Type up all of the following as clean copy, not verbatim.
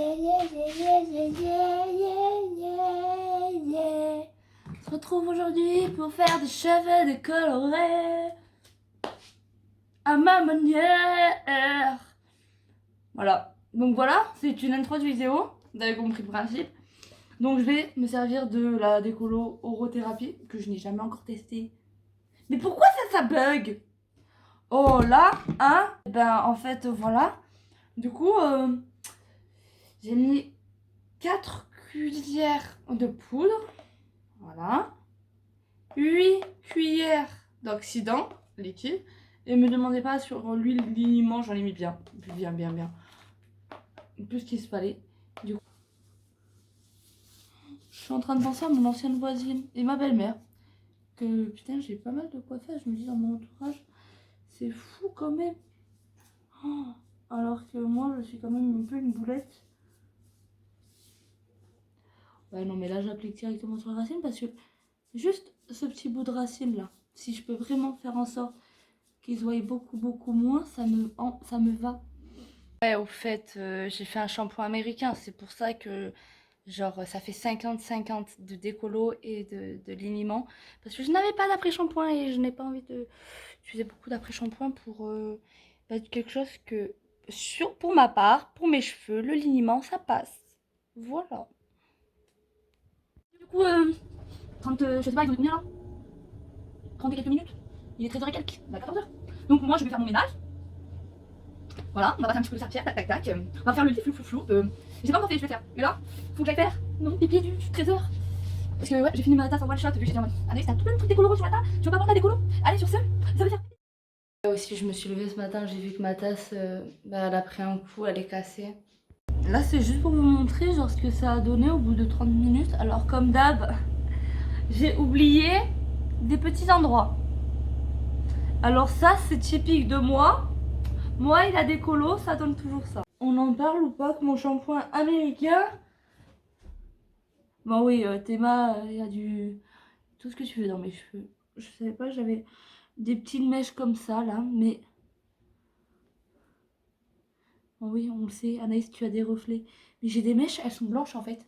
On se retrouve aujourd'hui pour faire des cheveux décolorés à ma manière. Voilà, donc voilà, c'est une intro de vidéo, vous avez compris le principe. Donc je vais me servir de la décolo orothérapie que je n'ai jamais encore testé. Mais pourquoi ça bug? Oh là, hein? Ben en fait voilà. Du coup, j'ai mis 4 cuillères de poudre. Voilà. 8 cuillères d'oxydant liquide. Et me demandez pas sur l'huile liniment, j'en ai mis bien. Bien. Plus qu'il se fallait. Du coup, je suis en train de penser à mon ancienne voisine et ma belle-mère. Que putain, j'ai pas mal de quoi faire. Je me dis dans mon entourage, c'est fou quand même. Oh, alors que moi, je suis quand même un peu une boulette. Ouais, non, mais là, j'applique directement sur la racine parce que juste ce petit bout de racine là, si je peux vraiment faire en sorte qu'ils se voient beaucoup moins, ça me va. Ouais, au fait, j'ai fait un shampoing américain, c'est pour ça que genre ça fait 50-50 de décolo et de liniment. Parce que je n'avais pas d'après-shampoing et je n'ai pas envie d'utiliser beaucoup d'après-shampoing pour quelque chose que, pour ma part, pour mes cheveux, le liniment, ça passe. Voilà. Du coup, je sais pas, il doit être combien là? 30 et quelques minutes. Il est 13h et quelques, on a 14h. Donc moi je vais faire mon ménage. Voilà, on va passer un petit peu de serpillère, tac. On va faire le lit flou. J'ai pas encore fait, je vais faire. Et là, faut que j'aille faire non, pipi du trésor. Parce que ouais, j'ai fini ma tasse en one shot vu que j'étais en mode Anaïs, t'as tout plein de trucs décolorés sur la table, tu veux pas prendre la décolo? Allez, sur ce, ça veut faire. Là aussi, je me suis levée ce matin, j'ai vu que ma tasse, elle a pris un coup, elle est cassée. Là, c'est juste pour vous montrer genre ce que ça a donné au bout de 30 minutes. Alors, comme d'hab, j'ai oublié des petits endroits. Alors ça, c'est typique de moi. Moi, il a des colos, ça donne toujours ça. On en parle ou pas que mon shampoing américain? Bon oui, Théma, il y a du... tout ce que tu veux dans mes cheveux. Je savais pas, j'avais des petites mèches comme ça, là, mais... Bon oui, on le sait, Anaïs, tu as des reflets. Mais j'ai des mèches, elles sont blanches, en fait.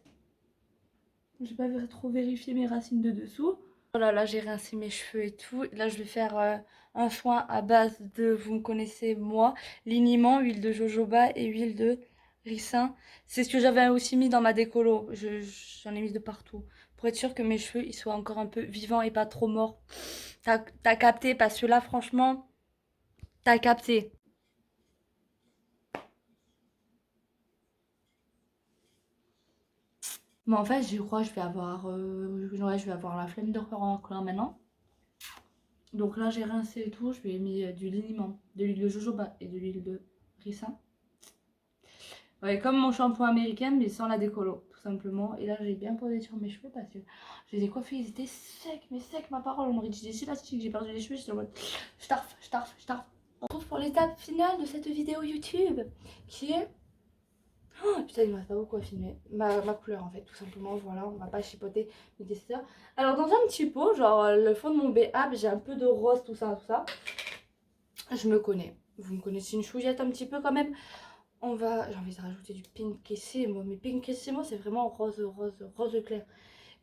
J'ai pas trop vérifié mes racines de dessous. Voilà, là, j'ai rincé mes cheveux et tout. Là, je vais faire un soin à base de, vous me connaissez, moi, liniment, huile de jojoba et huile de ricin. C'est ce que j'avais aussi mis dans ma décolo. J'en ai mis de partout. Pour être sûr que mes cheveux, ils soient encore un peu vivants et pas trop morts. T'as capté, parce que là, franchement, t'as capté. Mais en fait, je crois que je vais avoir la flemme de refaire encore maintenant. Donc là, j'ai rincé et tout. Je lui ai mis du liniment, de l'huile de jojoba et de l'huile de ricin. Ouais, comme mon shampoing américain, mais sans la décolo, tout simplement. Et là, j'ai bien posé sur mes cheveux parce que je les ai coiffés, ils étaient secs, mais secs, ma parole. On m'aurait dit des élastiques, j'ai perdu les cheveux, j'étais en mode je tarfe. On se retrouve pour l'étape finale de cette vidéo YouTube qui est. Oh, putain, il me reste pas beaucoup à filmer. Ma couleur, en fait, tout simplement. Voilà, on va pas chipoter, mais c'est ça. Alors, dans un petit pot, genre le fond de mon BA, j'ai un peu de rose, tout ça. Je me connais. Vous me connaissez une chouillette un petit peu quand même. J'ai envie de rajouter du Pinkissimo, mais Pinkissimo c'est vraiment rose clair.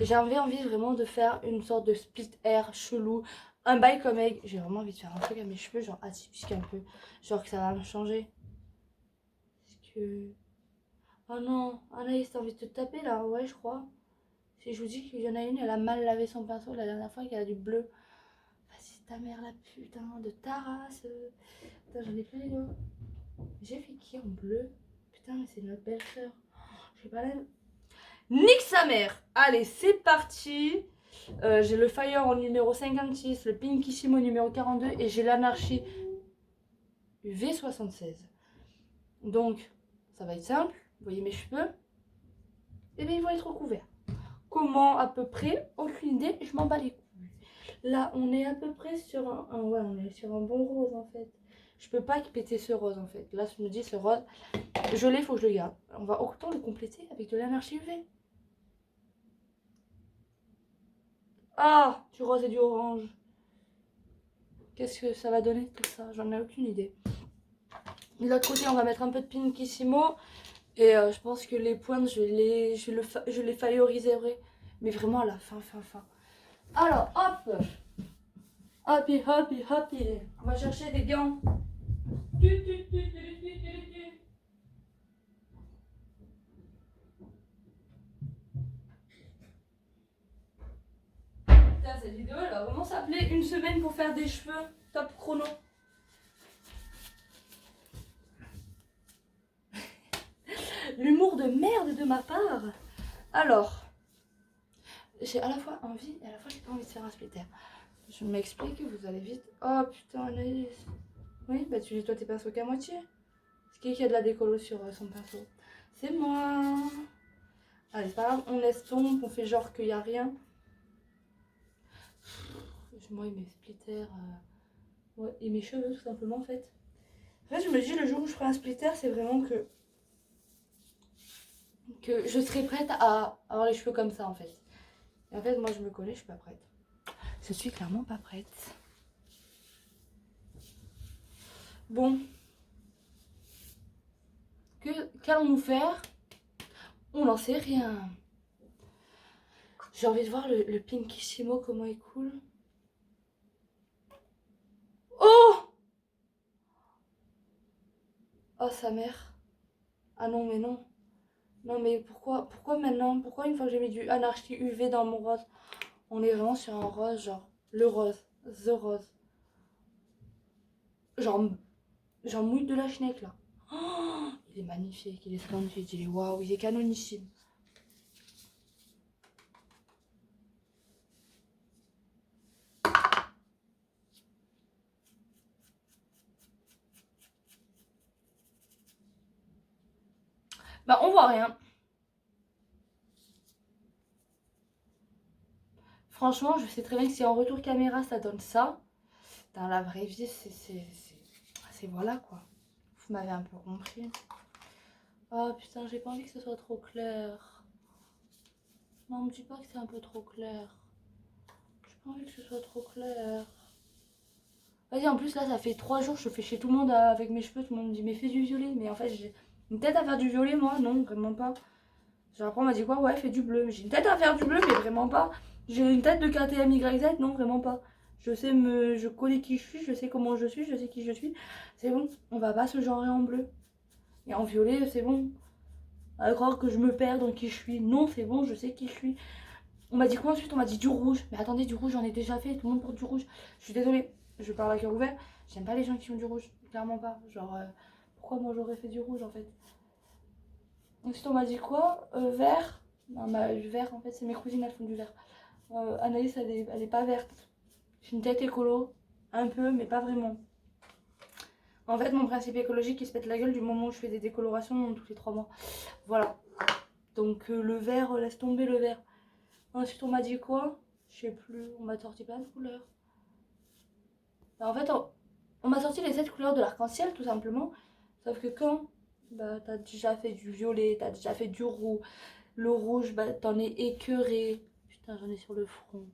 Et j'ai envie vraiment de faire une sorte de split hair chelou, un bail comme egg. J'ai vraiment envie de faire un truc à mes cheveux, genre atypique un peu, genre que ça va me changer. Parce que... Oh non, Anaïs, t'as envie de te taper là? Ouais, je crois. Si je vous dis qu'il y en a une, elle a mal lavé son pinceau la dernière fois, qu'elle a du bleu. Vas-y, ta mère la putain de ta race. Putain, j'en ai plein les doigts. J'ai fait qui en bleu? Putain, mais c'est notre belle-sœur. Je sais pas la... Nique sa mère! Allez, c'est parti! J'ai le Fire en numéro 56, le Pinkissimo numéro 42 et j'ai l'Anarchie V76. Donc, ça va être simple. Vous voyez mes cheveux? Et bien, ils vont être recouverts. Comment à peu près? Aucune idée, je m'en bats les couilles. Là, on est à peu près sur ouais, on est sur un bon rose en fait. Je peux pas péter ce rose en fait. Là, je me dis, ce rose, je l'ai, faut que je le garde. On va autant le compléter avec de l'Anarchie UV. Ah, du rose et du orange. Qu'est-ce que ça va donner tout ça? J'en ai aucune idée. De l'autre côté, on va mettre un peu de Pinkissimo Et je pense que les pointes, je les favoriserai. Mais vraiment à la fin. Alors, hop. Hopi, hopi, hopi. On va chercher des gants. Putain, cette vidéo, elle va vraiment s'appeler une semaine pour faire des cheveux. Top chrono. L'humour de merde de ma part. Alors, j'ai à la fois envie et à la fois j'ai pas envie de faire un splitter. Je m'explique, vous allez vite. Oh putain, Anaïs. Oui, bah tu lis toi tes pinceaux qu'à moitié. C'est qui a de la décolo sur son pinceau? C'est moi. Allez, c'est pas grave, on laisse tomber, on fait genre qu'il n'y a rien. Moi et mes splitters. Ouais, et mes cheveux tout simplement en fait. En fait, je me dis le jour où je ferai un splitter, c'est vraiment que je serai prête à avoir les cheveux comme ça en fait. Et en fait, moi je me connais, je suis pas prête. Je suis clairement pas prête. Bon. Qu'allons-nous faire? On n'en sait rien. J'ai envie de voir le Pinkissimo, comment il coule. Oh! Oh, sa mère. Ah non, mais non. Non, mais pourquoi maintenant? Pourquoi une fois que j'ai mis du Anarchy UV dans mon rose? On est vraiment sur un rose, genre le rose, the rose. J'en mouille de la schneck là. Oh, il est magnifique, il est splendide, il est waouh, il est canonissime. Bah, on voit rien. Franchement, je sais très bien que si en retour caméra ça donne ça, dans la vraie vie, c'est voilà quoi. Vous m'avez un peu compris. Oh putain, j'ai pas envie que ce soit trop clair. Non, me dis pas que c'est un peu trop clair. J'ai pas envie que ce soit trop clair. Vas-y, en plus là, ça fait 3 jours que je fais chez tout le monde avec mes cheveux. Tout le monde me dit, mais fais du violet. Mais en fait, j'ai une tête à faire du violet, moi. Non, vraiment pas. Genre, après, on m'a dit quoi? Ouais, fais du bleu. J'ai une tête à faire du bleu, mais vraiment pas. J'ai une tête de KTM YZ. Non, vraiment pas. Je connais qui je suis, je sais comment je suis, je sais qui je suis. C'est bon, on va pas se genrer en bleu. Et en violet, c'est bon. À croire que je me perds dans qui je suis. Non, c'est bon, je sais qui je suis. On m'a dit quoi ensuite? On m'a dit du rouge. Mais attendez, du rouge, j'en ai déjà fait. Tout le monde porte du rouge. Je suis désolée, je parle à cœur ouvert. J'aime pas les gens qui ont du rouge. Clairement pas. Genre, pourquoi moi j'aurais fait du rouge en fait? Ensuite, on m'a dit quoi? Vert. Non, bah, du vert, en fait, c'est mes cousines, elles font du vert. Anaïs, elle est pas verte. J'ai une tête écolo. Un peu, mais pas vraiment. En fait, mon principe écologique, il se pète la gueule du moment où je fais des décolorations tous les 3 mois. Voilà. Donc, le vert, laisse tomber le vert. Ensuite, on m'a dit quoi? Je sais plus. On m'a sorti plein de couleurs. En fait, on m'a sorti les 7 couleurs de l'arc-en-ciel, tout simplement. Sauf que quand bah, t'as déjà fait du violet, t'as déjà fait du roux, le rouge, bah, t'en es écœuré. Putain, j'en ai sur le front.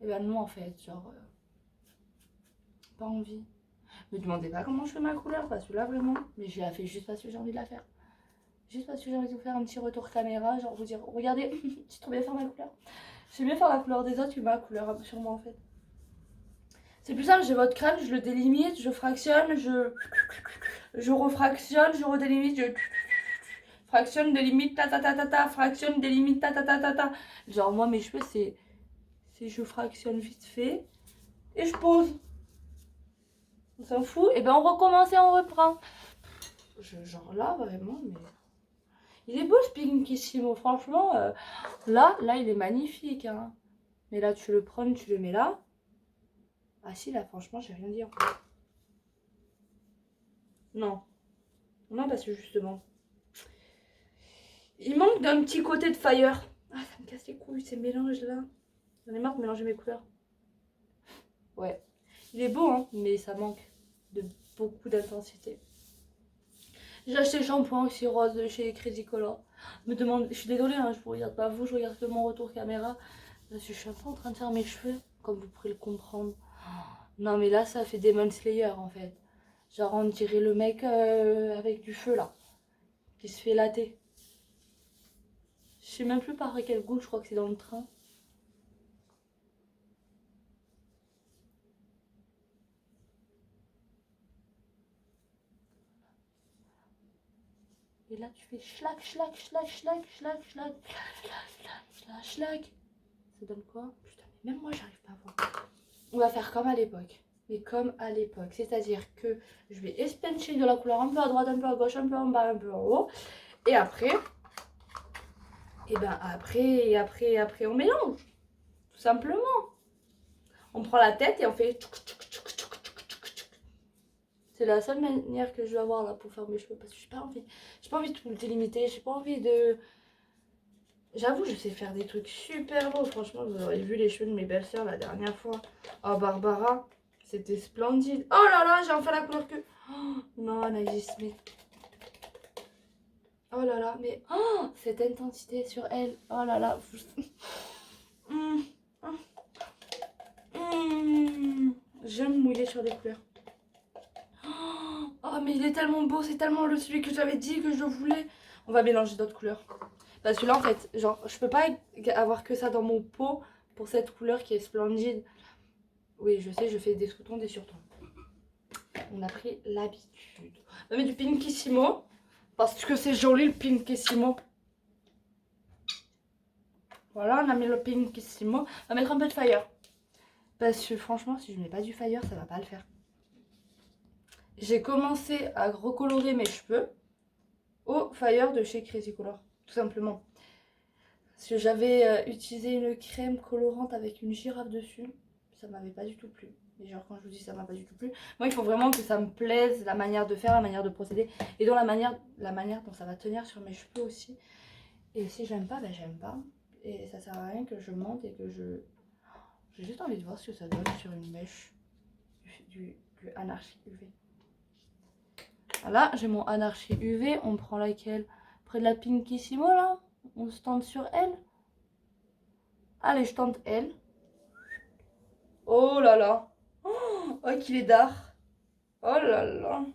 Et ben non, en fait, genre, pas envie. Me demandez pas comment je fais ma couleur, parce que là, vraiment, mais je la fais juste parce que j'ai envie de la faire. Juste parce que j'ai envie de vous faire un petit retour caméra, genre vous dire, regardez, j'ai trop bien faire ma couleur. J'aime bien faire la couleur des autres, tu ma couleur sur moi en fait. C'est plus simple, j'ai votre crâne, je le délimite, je fractionne, je refractionne, je redélimite, je fractionne, délimite, fractionne, délimite, Genre moi mes cheveux c'est je fractionne vite fait et je pose. On s'en fout, et ben on recommence et on reprend. Genre là vraiment, mais il est beau ce Pinkissimo, franchement. Là il est magnifique. Hein. Mais là tu le prends, tu le mets là. Ah si là franchement j'ai rien dit. Non. Non parce que justement. Il manque d'un petit côté de fire. Ah ça me casse les couilles ces mélanges là. J'en ai marre de mélanger mes couleurs. Ouais. Il est beau hein, mais ça manque de beaucoup d'intensité. J'ai acheté le shampoing aussi rose de chez Crazy Color. Me demande, je suis désolée, hein, je vous regarde pas vous, je regarde que mon retour caméra. Parce que je suis un peu en train de faire mes cheveux, comme vous pourrez le comprendre. Non mais là ça fait Demon Slayer en fait. Genre on dirait le mec avec du feu là. qui se fait latte. Je sais même plus par quel goût, je crois que c'est dans le train. Et là tu fais schlac, schlac, schlac, schlac, schlac, schlac, schlac, schlac. Ça donne quoi? Putain, mais même moi j'arrive pas à voir. On va faire comme à l'époque. Mais comme à l'époque. C'est-à-dire que je vais espencher de la couleur un peu à droite, un peu à gauche, un peu en bas, un peu en haut. Et après, et ben après, on mélange. Tout simplement. On prend la tête et on fait... C'est la seule manière que je vais avoir là pour faire mes cheveux. Parce que j'ai pas envie de tout délimiter. J'ai pas envie de... J'avoue, je sais faire des trucs super beaux. Franchement, vous aurez vu les cheveux de mes belles-sœurs la dernière fois. Oh, Barbara, c'était splendide. Oh là là, j'ai enfin la couleur que... Oh, non, Anaïs, mais... Oh là là, mais... Oh, cette intensité sur elle. Oh là là. J'aime mouiller sur des couleurs. Oh, mais il est tellement beau. C'est tellement celui que j'avais dit que je voulais. On va mélanger d'autres couleurs. Parce que là, en fait, genre, je peux pas avoir que ça dans mon pot pour cette couleur qui est splendide. Oui, je sais, je fais des sous-tons, des surtons. On a pris l'habitude. On va mettre du Pinkissimo. Parce que c'est joli le Pinkissimo. Voilà, on a mis le Pinkissimo. On va mettre un peu de Fire. Parce que franchement, si je mets pas du Fire, ça va pas le faire. J'ai commencé à recolorer mes cheveux au Fire de chez Crazy Color. Tout simplement. Parce que j'avais utilisé une crème colorante avec une girafe dessus. Ça m'avait pas du tout plu. Et genre quand je vous dis ça m'a pas du tout plu. Moi il faut vraiment que ça me plaise, la manière de faire, la manière de procéder. Et dans la manière dont ça va tenir sur mes cheveux aussi. Et si j'aime pas, ben j'aime pas. Et ça sert à rien que je monte et que je... J'ai juste envie de voir ce que ça donne sur une mèche du Anarchy UV. Voilà, j'ai mon Anarchy UV. On prend laquelle? Près de la Pinkissimo là. On se tente sur elle. Allez, je tente elle. Oh là là. Oh, qu'il est d'art. Oh là là.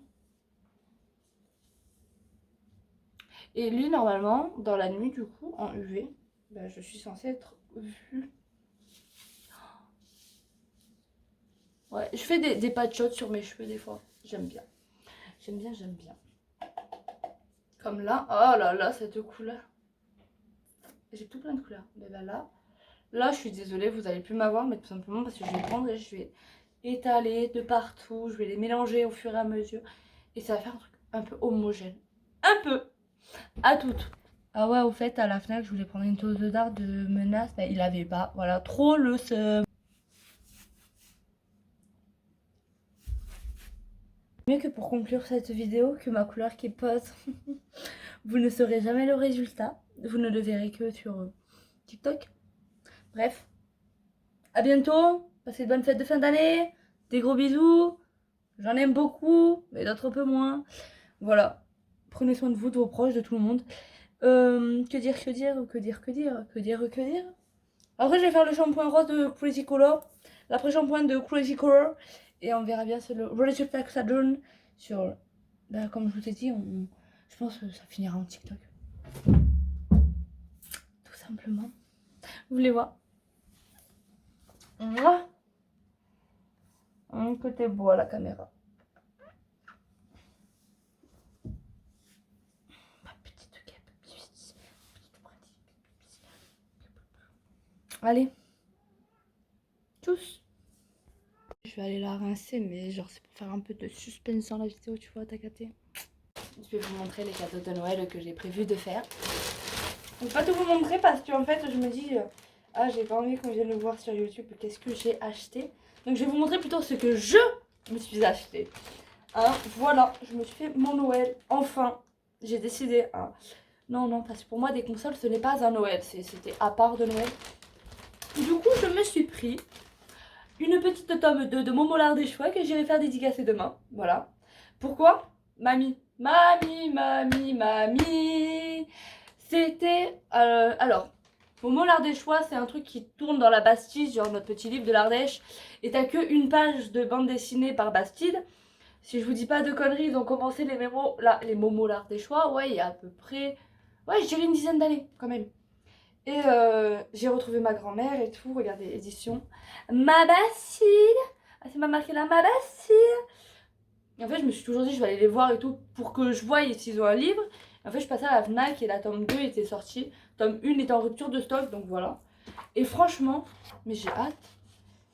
Et lui, normalement, dans la nuit, du coup, en UV, ben, je suis censée être vue. Ouais, je fais des patchots sur mes cheveux des fois. J'aime bien. J'aime bien, j'aime bien. Comme là. Oh là là, cette couleur. J'ai tout plein de couleurs. Mais ben là, je suis désolée, vous n'allez plus m'avoir, mais tout simplement parce que je vais prendre et je vais étaler de partout. Je vais les mélanger au fur et à mesure. Et ça va faire un truc un peu homogène. Un peu. À toutes. Ah ouais, au fait, à la Fnac, je voulais prendre une dose d'art de menace. Bah, il avait pas. Voilà, trop le seum. Mieux que pour conclure cette vidéo, que ma couleur qui pose. Vous ne saurez jamais le résultat. Vous ne le verrez que sur TikTok. Bref. À bientôt. Passez de bonnes fêtes de fin d'année. Des gros bisous. J'en aime beaucoup, mais d'autres un peu moins. Voilà. Prenez soin de vous, de vos proches, de tout le monde. Que dire. Après, je vais faire le shampoing rose de Crazy Color. L'après-shampoing de Crazy Color. Et on verra bien le résultat que ça donne sur... Bah, comme je vous ai dit, je pense que ça finira en TikTok. Tout simplement. Vous voulez voir? Mouah. Côté beau à la caméra. Allez. Tous. Je vais aller la rincer, mais genre c'est pour faire un peu de suspense dans la vidéo, tu vois, t'as capté. Je vais vous montrer les cadeaux de Noël que j'ai prévu de faire. Je vais pas tout vous montrer parce qu'en fait je me dis... ah, j'ai pas envie qu'on vienne le voir sur YouTube, qu'est-ce que j'ai acheté. Donc je vais vous montrer plutôt ce que je me suis acheté. Hein, voilà, je me suis fait mon Noël, enfin. J'ai décidé... Hein. Non, parce que pour moi des consoles ce n'est pas un Noël, c'était à part de Noël. Du coup je me suis pris une petite tome de Montmollard des choix que j'irai faire dédicacer demain. Voilà. Pourquoi? Mamie. C'était... alors, Montmollard des choix, c'est un truc qui tourne dans la Bastide, genre notre petit livre de l'Ardèche. Et t'as que une page de bande dessinée par Bastide. Si je vous dis pas de conneries, ils ont commencé les mémos, là, les momos l'Ardéchois, ouais, il y a à peu près, ouais, je dirais une dizaine d'années quand même. Et j'ai retrouvé ma grand-mère et tout, regardez, édition. Ma Bastille. Ah, c'est pas marqué là, ma Bastille. Et en fait, je me suis toujours dit, je vais aller les voir et tout, pour que je voie s'ils ont un livre. Et en fait, je passais à la FNAC et la tome 2 était sortie. Tome 1 était en rupture de stock, donc voilà. Et franchement, mais j'ai hâte.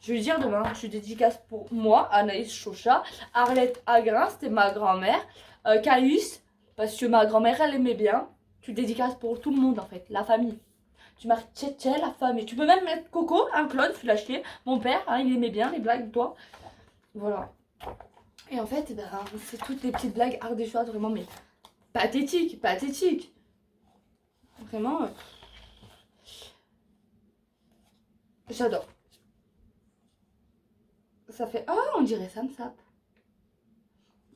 Je vais lui dire demain, je dédicace pour moi, Anaïs Chocha, Arlette Agrin, c'était ma grand-mère, Caïs, parce que ma grand-mère, elle aimait bien. Tu dédicaces pour tout le monde, en fait, la famille. Tu marques Tchétché, la famille. Tu peux même mettre Coco, un Claude, tu l'as acheté. Mon père, hein, il aimait bien les blagues, toi. Voilà. Et en fait, ben, c'est toutes les petites blagues ardéchoises, vraiment, mais pathétiques, pathétiques. Vraiment, j'adore. Ça fait... Oh, on dirait Sam Sap.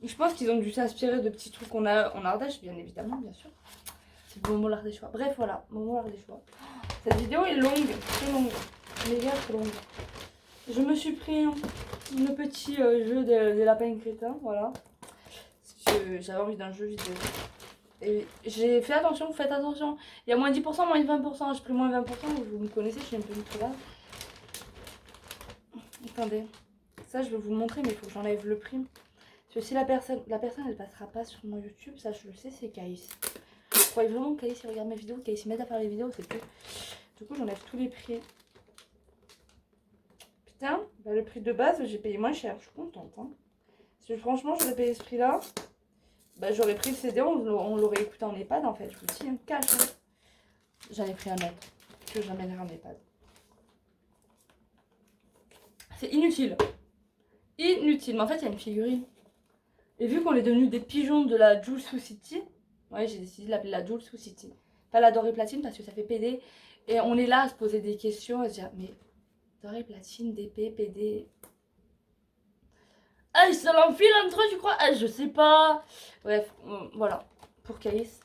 Je pense qu'ils ont dû s'inspirer de petits trucs qu'on a en Ardèche, bien évidemment, bien sûr. C'est Momo l'Ardéchois. Bref, voilà, Momo l'Ardéchois. Cette vidéo est longue, très longue. Méga très longue. Je me suis pris le petit jeu des lapins crétins, voilà. Parce que j'avais envie d'un jeu vidéo. Et j'ai fait attention, faites attention. Il y a moins 10%, moins 20%. J'ai pris moins 20%, vous me connaissez, je suis un peu une là. Attendez. Ça, je vais vous le montrer, mais il faut que j'enlève le prix. Parce que si la personne elle passera pas sur mon YouTube, ça je le sais, c'est Caïs. Je croyais vraiment que Caïs il regarde mes vidéos, Caïs m'aide à faire les vidéos, c'est tout. Du coup, j'enlève tous les prix. Putain, bah, le prix de base, j'ai payé moins cher, je suis contente. Hein. Parce que franchement, j'aurais payé ce prix-là. Bah, j'aurais pris le CD, on l'aurait écouté en EHPAD en fait, je vous dis, un cash. Hein. J'en ai pris un autre, que j'amènerai en EHPAD. C'est inutile. Inutile, mais en fait, il y a une figurine. Et vu qu'on est devenus des pigeons de la Julesou City, ouais, j'ai décidé de l'appeler la Julesou City. Pas la dorée platine parce que ça fait PD. Et on est là à se poser des questions, à se dire, mais dorée platine, DP, PD. Ah, ils se l'enfilent entre eux, tu crois? Ah, je sais pas. Bref, voilà, pour Caïs.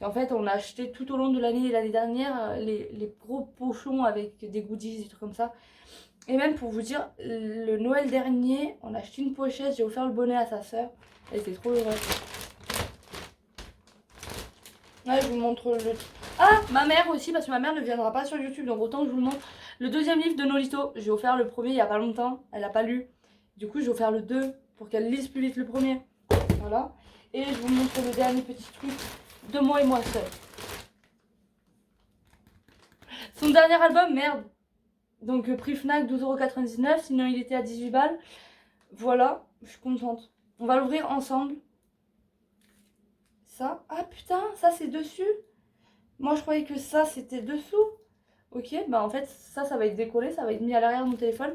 En fait, on a acheté tout au long de l'année dernière les gros pochons avec des goodies, des trucs comme ça. Et même pour vous dire, le Noël dernier, on a acheté une pochette, j'ai offert le bonnet à sa soeur. Elle était trop heureuse. Ouais, je vous montre le... Ah, ma mère aussi, parce que ma mère ne viendra pas sur YouTube, donc autant que je vous le montre. Le deuxième livre de Nolito, j'ai offert le premier il y a pas longtemps, elle n'a pas lu. Du coup, j'ai offert le 2 pour qu'elle lise plus vite le premier. Voilà. Et je vous montre le dernier petit truc de moi et moi seule. Son dernier album, merde. Donc prix Fnac 12,99€, sinon il était à 18 balles. Voilà, je suis contente. On va l'ouvrir ensemble. Ça, ah putain, ça c'est dessus. Moi je croyais que ça c'était dessous. Ok, bah en fait ça va être décollé, ça va être mis à l'arrière de mon téléphone.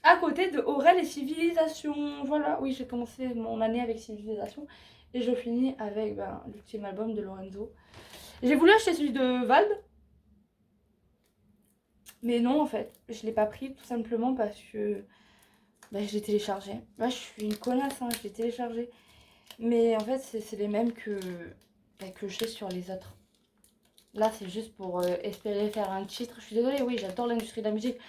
À côté de Aurel et Civilisation. Voilà, oui j'ai commencé mon année avec Civilisation. Et je finis avec l'ultime album de Lorenzo. J'ai voulu acheter celui de Vald. Mais non en fait, je l'ai pas pris tout simplement parce que je l'ai téléchargé. Là je suis une connasse, hein, je l'ai téléchargé. Mais en fait c'est les mêmes que j'ai sur les autres. Là c'est juste pour espérer faire un titre. Je suis désolée, oui j'adore l'industrie de la musique.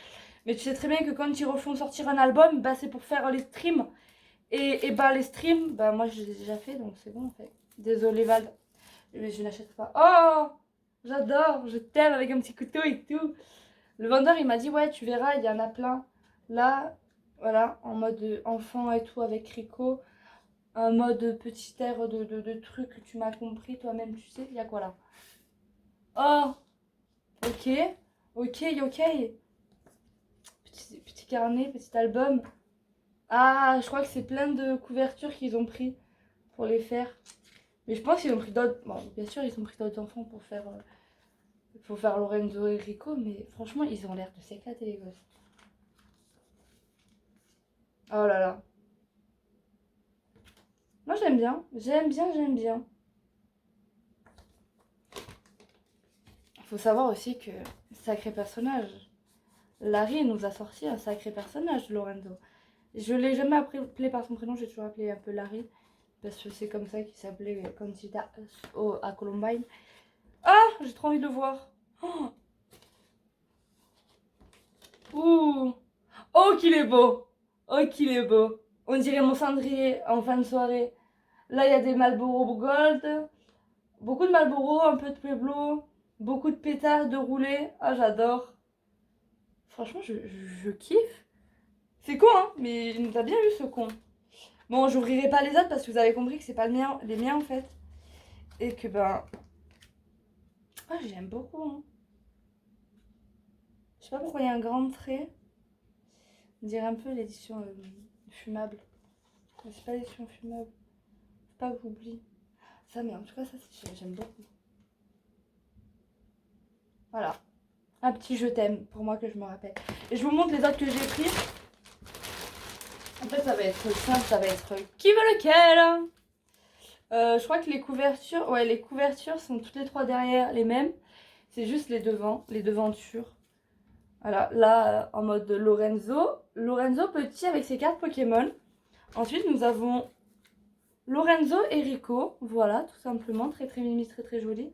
Mais tu sais très bien que quand ils refont sortir un album, c'est pour faire les streams. Et les streams, moi je les ai déjà fait, donc c'est bon en fait. Désolée Val, mais je n'achète pas. Oh, j'adore, je t'aime avec un petit couteau et tout. Le vendeur il m'a dit ouais tu verras, il y en a plein. Là, voilà, en mode enfant et tout avec Rico. Un mode petit air de truc que tu m'as compris toi-même, tu sais, il y a quoi là? Oh, ok, ok, ok. Petit carnet, petit album. Ah, je crois que c'est plein de couvertures qu'ils ont pris pour les faire. Mais je pense qu'ils ont pris d'autres... Bon, bien sûr, ils ont pris d'autres enfants pour faire Lorenzo et Rico, mais franchement, ils ont l'air de s'éclater les gosses. Oh là là. Moi, j'aime bien. J'aime bien, j'aime bien. Faut savoir aussi que sacré personnage. Larry nous a sorti un sacré personnage, Lorenzo. Je l'ai jamais appelé par son prénom, j'ai toujours appelé un peu Larry. Parce que c'est comme ça qu'il s'appelait quand il était à Columbine. Ah, j'ai trop envie de le voir. Oh, ouh. Oh qu'il est beau. Oh qu'il est beau. On dirait mon cendrier en fin de soirée. Là, il y a des Marlboro Gold. Beaucoup de Marlboro, un peu de Pueblo. Beaucoup de pétards, de roulés. Ah, j'adore. Franchement, je kiffe. C'est con, hein, mais t'as bien eu ce con. Bon, j'ouvrirai pas les autres parce que vous avez compris que c'est pas les miens en fait. Et que ben... Ah, j'aime beaucoup, hein. Je sais pas pourquoi il y a un grand trait. On dirait un peu l'édition fumable. Mais c'est pas l'édition fumable. Faut pas que j'oublie. Ça, mais en tout cas, ça, j'aime beaucoup. Voilà. Un petit je t'aime pour moi que je me rappelle. Et je vous montre les autres que j'ai pris. En fait, ça va être simple, ça va être qui veut lequel. Je crois que les couvertures sont toutes les trois derrière les mêmes. C'est juste les devantures. Voilà, là en mode Lorenzo. Lorenzo petit avec ses cartes Pokémon. Ensuite, nous avons Lorenzo et Rico. Voilà, tout simplement, très très mimi, très très joli.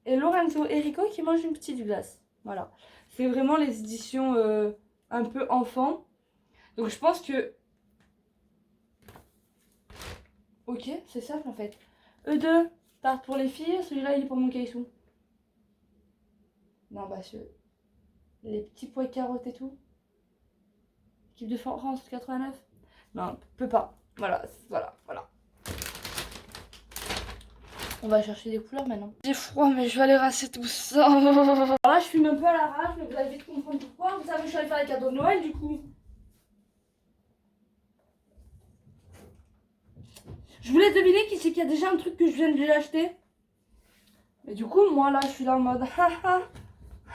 Et Lorenzo et Rico qui mangent une petite glace. Voilà, c'est vraiment les éditions un peu enfant. Donc je pense que... Ok, c'est simple en fait. Eux deux partent pour les filles, celui-là il est pour mon caissou. Non, bah les petits pois carottes et tout. Équipe de France 89. Non, peut pas. Voilà, voilà, voilà. On va chercher des couleurs maintenant. J'ai froid, mais je vais aller rincer tout ça. Alors là, je fume un peu à l'arrache, mais vous allez vite comprendre pourquoi. Vous savez, je suis allée faire les cadeaux de Noël du coup. Je voulais deviner qui c'est qu'il y a déjà un truc que je viens de lui acheter. Mais du coup, moi là, je suis là en mode ha ha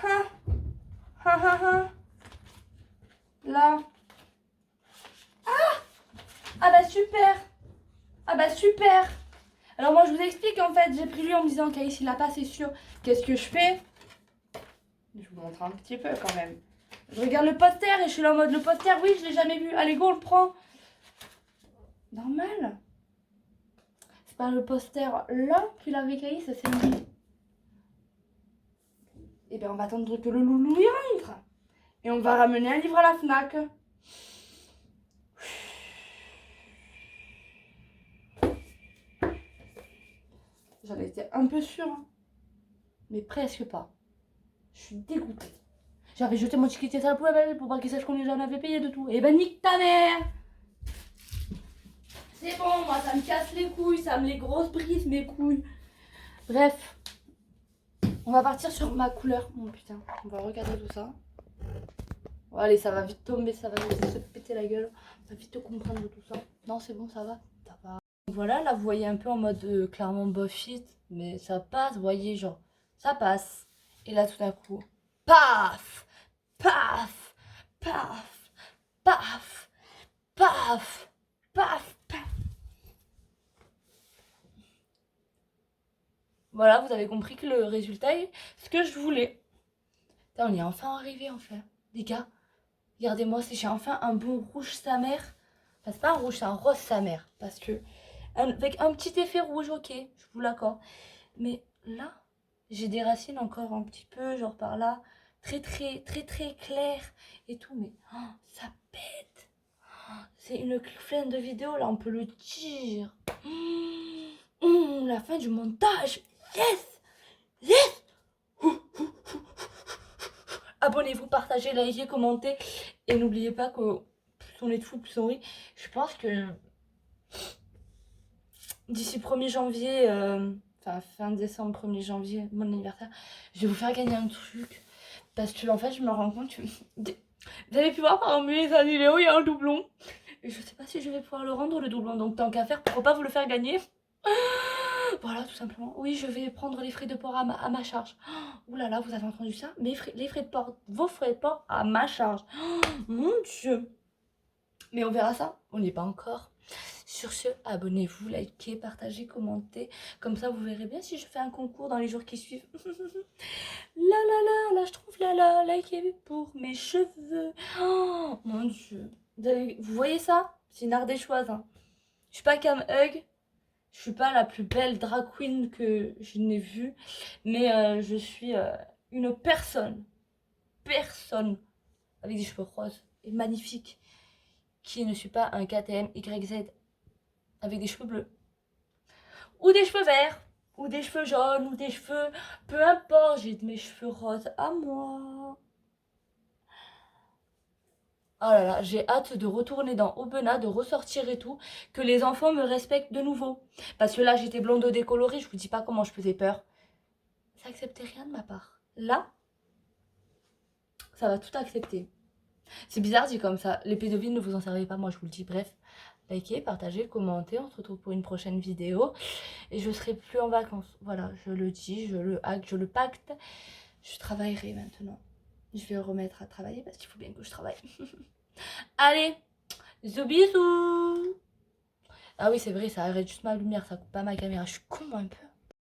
ha ha ha ha. Là. Ah bah super. Ah bah super. Alors moi je vous explique en fait, j'ai pris lui en me disant qu'Aïs il l'a pas, c'est sûr. Qu'est-ce que je fais? Je vous montre un petit peu quand même. Je regarde le poster et je suis là en mode le poster, oui je l'ai jamais vu. Allez go on le prend. Normal. C'est pas le poster là qu'il avait avec Aïs, c'est lui. Et bien on va attendre que le loulou y rentre. Et on va ramener un livre à la Fnac. J'en étais un peu sûre, hein. Mais presque pas. Je suis dégoûtée. J'avais jeté mon ticket à la poubelle pour pas qu'il sache combien j'en avais payé de tout. Et ben nique ta mère. C'est bon, moi ça me casse les couilles, ça me les grosses brise mes couilles. Bref, on va partir sur ma couleur. Oh putain, on va regarder tout ça. Bon, allez, ça va vite tomber, ça va vite se péter la gueule. On va vite comprendre tout ça. Non, c'est bon, ça va. Ça va. Voilà, là vous voyez un peu en mode clairement bof it, mais ça passe, vous voyez, genre, ça passe. Et là tout d'un coup, paf, paf, paf, paf, paf, paf, paf. Voilà, vous avez compris que le résultat est ce que je voulais. Putain, on y est enfin arrivé en fait. Les gars, regardez-moi si j'ai enfin un bon rouge sa mère. Enfin, c'est pas un rouge, c'est un rose sa mère. Parce que, avec un petit effet rouge, ok, je vous l'accorde. Mais là, j'ai des racines encore un petit peu, genre par là, très très très très claires et tout. Mais oh, ça pète. Oh, c'est une flemme de vidéo, là, on peut le dire. La fin du montage. Yes! Yes! Abonnez-vous, partagez, likez, commentez. Et n'oubliez pas que plus on est de fous, plus on rit. Je pense que d'ici 1er janvier, enfin fin décembre, 1er janvier, mon anniversaire, je vais vous faire gagner un truc. Parce que en fait, je me rends compte que vous avez pu voir parmi les vidéos, il y a un doublon. Et je sais pas si je vais pouvoir le rendre le doublon. Donc tant qu'à faire, pourquoi pas vous le faire gagner? Voilà, tout simplement. Oui, je vais prendre les frais de port à ma charge. Ouh là là, vous avez entendu ça? Les frais de port, vos frais de port à ma charge. Oh, mon Dieu. Mais on verra ça. On n'y est pas encore. Sur ce, abonnez-vous, likez, partagez, commentez. Comme ça, vous verrez bien si je fais un concours dans les jours qui suivent. Là, je trouve là, likez pour mes cheveux. Oh, mon Dieu. Vous voyez ça? C'est une ardéchoise. Hein. Je suis pas Cam Hug. Je suis pas la plus belle drag queen que je n'ai vue. Mais je suis une personne. Avec des cheveux roses. Et magnifique. qui ne suis pas un KTM YZ avec des cheveux bleus. Ou des cheveux verts, ou des cheveux jaunes, ou des cheveux... Peu importe, j'ai mes cheveux roses à moi. Oh là là, j'ai hâte de retourner dans Aubenas, de ressortir et tout, que les enfants me respectent de nouveau. Parce que là, j'étais blonde décolorée, je vous dis pas comment je faisais peur. Ça acceptait rien de ma part. Là, ça va tout accepter. C'est bizarre dit comme ça. Les pédophiles, ne vous en servez pas, moi je vous le dis. Bref, likez, partagez, commentez. On se retrouve pour une prochaine vidéo. Et je serai plus en vacances. Voilà, je le dis, je le acte, je le pacte. Je travaillerai maintenant. Je vais remettre à travailler parce qu'il faut bien que je travaille. Allez, bisous bisous. Ah oui, c'est vrai, ça arrête juste ma lumière, ça coupe pas ma caméra. Je suis con un peu.